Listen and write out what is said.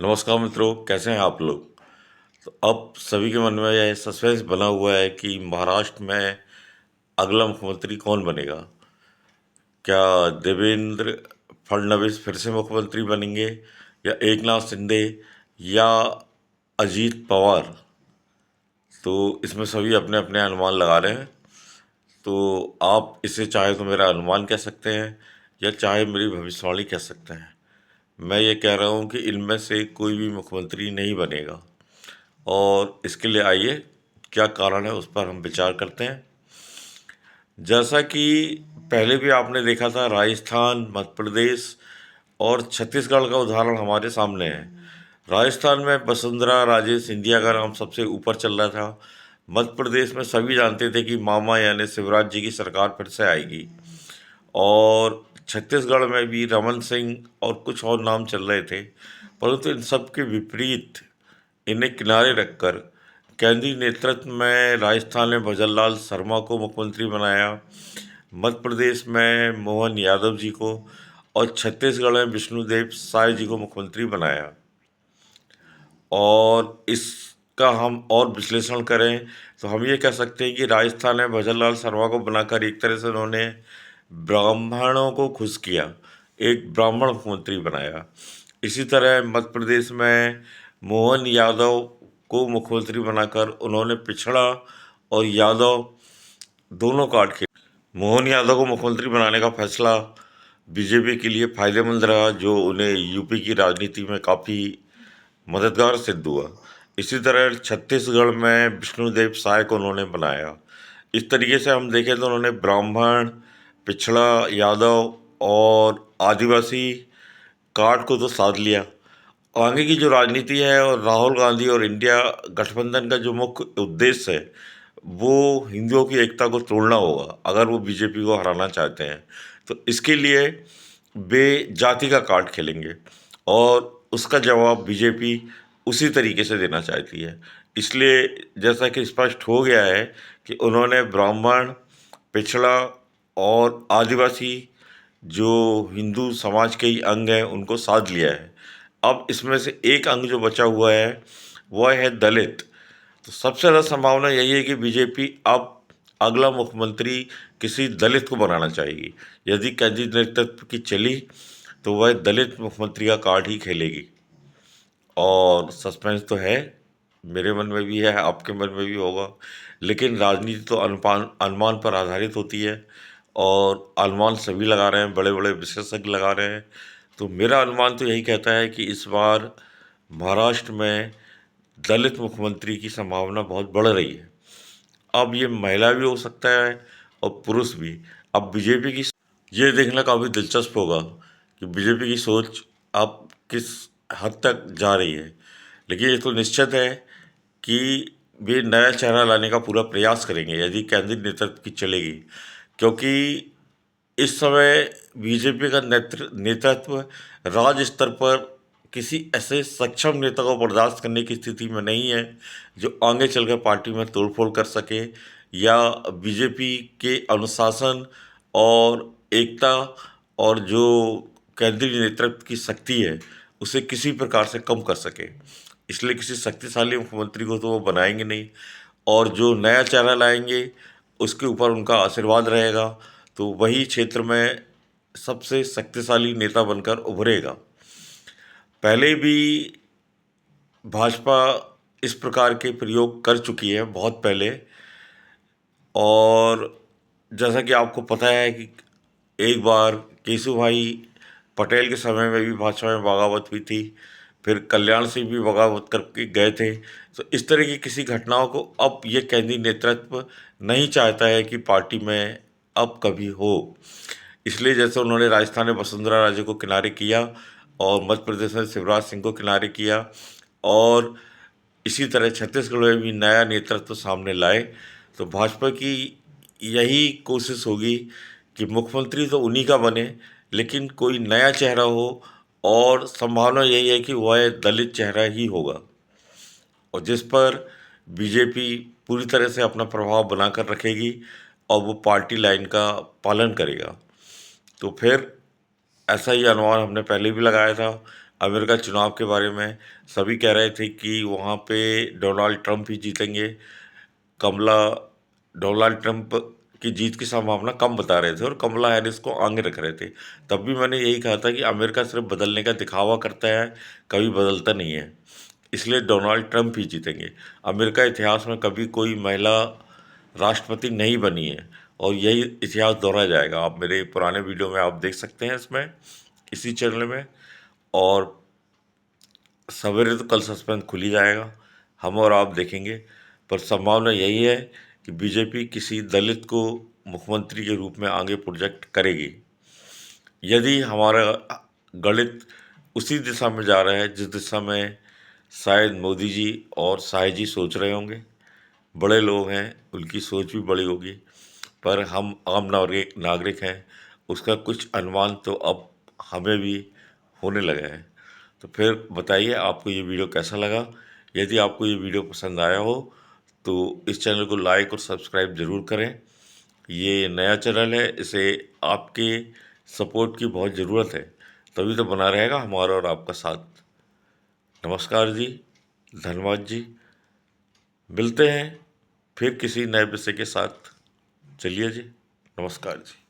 नमस्कार मित्रों, कैसे हैं आप लोग। तो अब सभी के मन में यह सस्पेंस बना हुआ है कि महाराष्ट्र में अगला मुख्यमंत्री कौन बनेगा। क्या देवेंद्र फडणवीस फिर से मुख्यमंत्री बनेंगे, या एकनाथ शिंदे, या अजीत पवार। तो इसमें सभी अपने अपने अनुमान लगा रहे हैं। तो आप इसे चाहे तो मेरा अनुमान कह सकते हैं, या चाहे मेरी भविष्यवाणी कह सकते हैं। मैं ये कह रहा हूँ कि इनमें से कोई भी मुख्यमंत्री नहीं बनेगा। और इसके लिए आइए, क्या कारण है उस पर हम विचार करते हैं। जैसा कि पहले भी आपने देखा था, राजस्थान, मध्य प्रदेश और छत्तीसगढ़ का उदाहरण हमारे सामने है। राजस्थान में वसुंधरा राजे सिंधिया का नाम सबसे ऊपर चल रहा था। मध्य प्रदेश में सभी जानते थे कि मामा यानी शिवराज जी की सरकार फिर से आएगी। और छत्तीसगढ़ में भी रमन सिंह और कुछ और नाम चल रहे थे। परंतु इन सब के विपरीत इन्हें किनारे रखकर केंद्रीय नेतृत्व में राजस्थान में भजनलाल शर्मा को मुख्यमंत्री बनाया, मध्य प्रदेश में मोहन यादव जी को, और छत्तीसगढ़ में विष्णुदेव साय जी को मुख्यमंत्री बनाया। और इसका हम और विश्लेषण करें तो हम ये कह सकते हैं कि राजस्थान में भजनलाल शर्मा को बनाकर एक तरह से उन्होंने ब्राह्मणों को खुश किया, एक ब्राह्मण मुख्यमंत्री बनाया। इसी तरह मध्य प्रदेश में मोहन यादव को मुख्यमंत्री बनाकर उन्होंने पिछड़ा और यादव दोनों काट के मोहन यादव को मुख्यमंत्री बनाने का फैसला बीजेपी के लिए फायदेमंद रहा, जो उन्हें यूपी की राजनीति में काफ़ी मददगार सिद्ध हुआ। इसी तरह छत्तीसगढ़ में विष्णुदेव साय को उन्होंने बनाया। इस तरीके से हम देखें तो उन्होंने ब्राह्मण, पिछड़ा, यादव और आदिवासी कार्ड को तो साध लिया। आगे की जो राजनीति है, और राहुल गांधी और इंडिया गठबंधन का जो मुख्य उद्देश्य है, वो हिंदुओं की एकता को तोड़ना होगा अगर वो बीजेपी को हराना चाहते हैं। तो इसके लिए वे जाति का कार्ड खेलेंगे, और उसका जवाब बीजेपी उसी तरीके से देना चाहती है। इसलिए जैसा कि स्पष्ट हो गया है कि उन्होंने ब्राह्मण, पिछड़ा और आदिवासी जो हिंदू समाज के ही अंग हैं उनको साध लिया है। अब इसमें से एक अंग जो बचा हुआ है वह है दलित। तो सबसे ज़्यादा संभावना यही है कि बीजेपी अब अगला मुख्यमंत्री किसी दलित को बनाना चाहेगी। यदि केंद्रीय नेतृत्व की चली तो वह दलित मुख्यमंत्री का कार्ड ही खेलेगी। और सस्पेंस तो है, मेरे मन में भी है, आपके मन में भी होगा। लेकिन राजनीति तो अनुमान अनुमान पर आधारित होती है, और अनुमान सभी लगा रहे हैं, बड़े बड़े विशेषज्ञ लगा रहे हैं। तो मेरा अनुमान तो यही कहता है कि इस बार महाराष्ट्र में दलित मुख्यमंत्री की संभावना बहुत बढ़ रही है। अब ये महिला भी हो सकता है और पुरुष भी। अब बीजेपी की ये देखना काफ़ी दिलचस्प होगा कि बीजेपी की सोच अब किस हद तक जा रही है। लेकिन ये तो निश्चित है कि वे नया चेहरा लाने का पूरा प्रयास करेंगे यदि केंद्रीय नेतृत्व की चलेगी। क्योंकि इस समय बीजेपी का नेतृत्व राज्य स्तर पर किसी ऐसे सक्षम नेता को बर्दाश्त करने की स्थिति में नहीं है जो आगे चलकर पार्टी में तोड़फोड़ कर सके, या बीजेपी के अनुशासन और एकता और जो केंद्रीय नेतृत्व की शक्ति है उसे किसी प्रकार से कम कर सके। इसलिए किसी शक्तिशाली मुख्यमंत्री को तो वो बनाएंगे नहीं, और जो नया चेहरा लाएंगे उसके ऊपर उनका आशीर्वाद रहेगा, तो वही क्षेत्र में सबसे शक्तिशाली नेता बनकर उभरेगा। पहले भी भाजपा इस प्रकार के प्रयोग कर चुकी है बहुत पहले। और जैसा कि आपको पता है कि एक बार केशु भाई पटेल के समय में भी भाजपा में बगावत हुई थी, फिर कल्याण सिंह भी बगावत करके गए थे। तो इस तरह की किसी घटनाओं को अब ये केंद्रीय नेतृत्व नहीं चाहता है कि पार्टी में अब कभी हो। इसलिए जैसे उन्होंने राजस्थान में वसुंधरा राजे को किनारे किया, और मध्य प्रदेश में शिवराज सिंह को किनारे किया, और इसी तरह छत्तीसगढ़ में भी नया नेतृत्व सामने लाए, तो भाजपा की यही कोशिश होगी कि मुख्यमंत्री तो उन्हीं का बने, लेकिन कोई नया चेहरा हो। और संभावना यही है कि वह दलित चेहरा ही होगा, और जिस पर बीजेपी पूरी तरह से अपना प्रभाव बनाकर रखेगी, और वो पार्टी लाइन का पालन करेगा। तो फिर ऐसा ही अनुमान हमने पहले भी लगाया था। अमेरिका चुनाव के बारे में सभी कह रहे थे कि वहाँ पे डोनाल्ड ट्रंप ही जीतेंगे। कमला डोनाल्ड ट्रंप की जीत की संभावना कम बता रहे थे और कमला हैरिस को आगे रख रहे थे। तब भी मैंने यही कहा था कि अमेरिका सिर्फ बदलने का दिखावा करता है, कभी बदलता नहीं है, इसलिए डोनाल्ड ट्रंप ही जीतेंगे। अमेरिका इतिहास में कभी कोई महिला राष्ट्रपति नहीं बनी है और यही इतिहास दोहराया जाएगा। आप मेरे पुराने वीडियो में आप देख सकते हैं, इसमें इसी चैनल में। और सवेरे तो कल सस्पेंस खुल ही जाएगा, हम और आप देखेंगे। पर संभावना यही है कि बीजेपी किसी दलित को मुख्यमंत्री के रूप में आगे प्रोजेक्ट करेगी। यदि हमारा गणित उसी दिशा में जा रहा है जिस दिशा में शायद मोदी जी और शाह जी सोच रहे होंगे। बड़े लोग हैं, उनकी सोच भी बड़ी होगी, पर हम आम नागरिक हैं, उसका कुछ अनुमान तो अब हमें भी होने लगा है। तो फिर बताइए आपको ये वीडियो कैसा लगा। यदि आपको ये वीडियो पसंद आया हो तो इस चैनल को लाइक और सब्सक्राइब ज़रूर करें। ये नया चैनल है, इसे आपके सपोर्ट की बहुत ज़रूरत है, तभी तो बना रहेगा हमारा और आपका साथ। नमस्कार जी, धन्यवाद जी। मिलते हैं फिर किसी नए विषय के साथ। चलिए जी, नमस्कार जी।